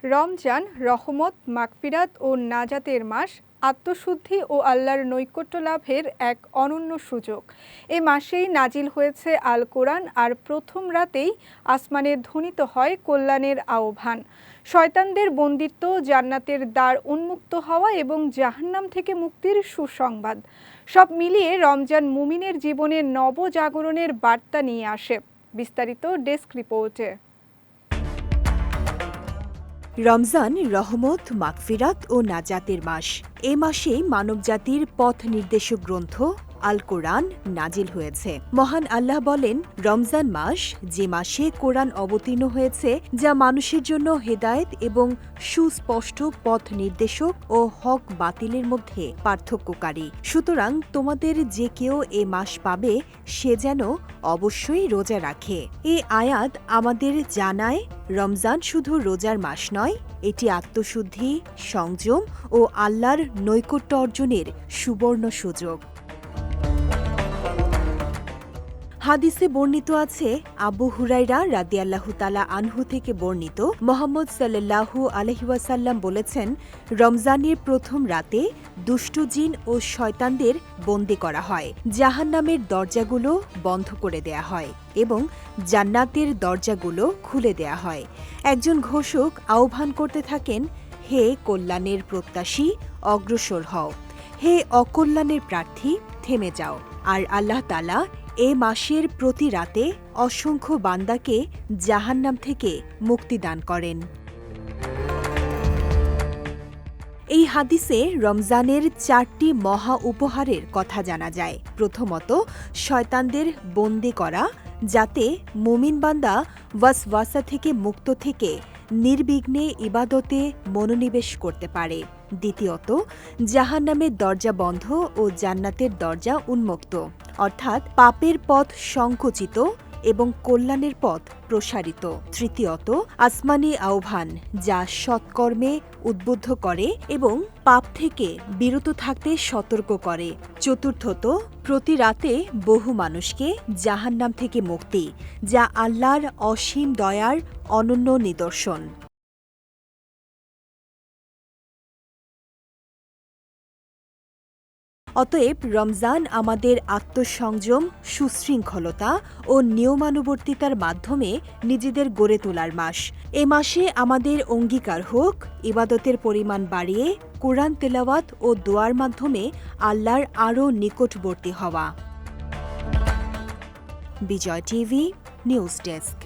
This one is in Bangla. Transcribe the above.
রমজান রহমত, মাগফিরাত ও নাজাতের মাস, আত্মশুদ্ধি ও আল্লাহর নৈকট্য লাভের এক অনন্য সুযোগ। এ মাসেই নাজিল হয়েছে আল কোরআন, আর প্রথম রাতেই আসমানে ধ্বনিত হয় কল্যাণের আহ্বান। শয়তানদের বন্দিত্ব, জান্নাতের দ্বার উন্মুক্ত হওয়া এবং জাহান্নাম থেকে মুক্তির সুসংবাদ, সব মিলিয়ে রমজান মুমিনের জীবনে নবজাগরণের বার্তা নিয়ে আসে। বিস্তারিত ডেস্ক রিপোর্টে। রমজান রহমত, মাগফিরাত ও নাজাতের মাস। এ মাসে মানবজাতির পথ নির্দেশক গ্রন্থ আল কোরআন নাজিল হয়েছে। মহান আল্লাহ বলেন, রমজান মাস যে মাসে কোরআন অবতীর্ণ হয়েছে, যা মানুষের জন্য হেদায়েত এবং সুস্পষ্ট পথ নির্দেশক ও হক বাতিলের মধ্যে পার্থক্যকারী। সুতরাং তোমাদের যে কেউ এ মাস পাবে, সে যেন অবশ্যই রোজা রাখে। এই আয়াত আমাদের জানায়, রমজান শুধু রোজার মাস নয়, এটি আত্মশুদ্ধি, সংযম ও আল্লাহর নৈকট্য অর্জনের সুবর্ণ সুযোগ। হাদিসে বর্ণিত আছে, আবু হুরায়রা রাদিয়াল্লাহু তাআলা আনহু থেকে বর্ণিত, মুহাম্মদ সাল্লাল্লাহু আলাইহি ওয়াসাল্লাম বলেছেন, রমজানের প্রথম রাতে দুষ্ট জিন ও শয়তানদের বন্দী করা হয়, জাহান্নামের দরজাগুলো বন্ধ করে দেয়া হয় এবং জান্নাতের দরজাগুলো খুলে দেয়া হয়। একজন ঘোষক আহ্বান করতে থাকেন, হে কল্যাণের প্রত্যাশী, অগ্রসর হও, হে অকল্যাণের প্রার্থী, থেমে যাও। আর আল্লাহ তাআলা এ মাসের প্রতি রাতে অসংখ্য বান্দাকে জাহান্নাম থেকে মুক্তি দান করেন। এই হাদিসে রমজানের 4টি মহা উপহারের কথা জানা যায়। প্রথমত, শয়তানদের বন্দী করা, যাতে মুমিন বান্দা ওয়াসওয়াসা থেকে মুক্ত থেকে নির্বিঘ্নে ইবাদতে মনোনিবেশ করতে পারে। দ্বিতীয়ত, জাহান্নামের দরজা বন্ধ ও জান্নাতের দরজা উন্মুক্ত, অর্থাৎ পাপের পথ সংকুচিত এবং কল্যাণের পথ প্রসারিত। তৃতীয়ত, আসমানি আহ্বান, যা সৎকর্মে উদ্বুদ্ধ করে এবং পাপ থেকে বিরত থাকতে সতর্ক করে। চতুর্থত, প্রতি রাতে বহু মানুষকে জাহান্নাম থেকে মুক্তি, যা আল্লাহর অসীম দয়ার অনন্য নিদর্শন। অতএব রমজান আমাদের আত্মসংযম, সুশৃঙ্খলতা ও নিয়মানুবর্তিতার মাধ্যমে নিজেদের গড়ে তোলার মাস। এ মাসে আমাদের অঙ্গীকার হোক, ইবাদতের পরিমাণ বাড়িয়ে কোরআন তেলাওয়াত ও দোয়ার মাধ্যমে আল্লাহর আরও নিকটবর্তী হওয়া। বিজয় টিভি নিউজ ডেস্ক।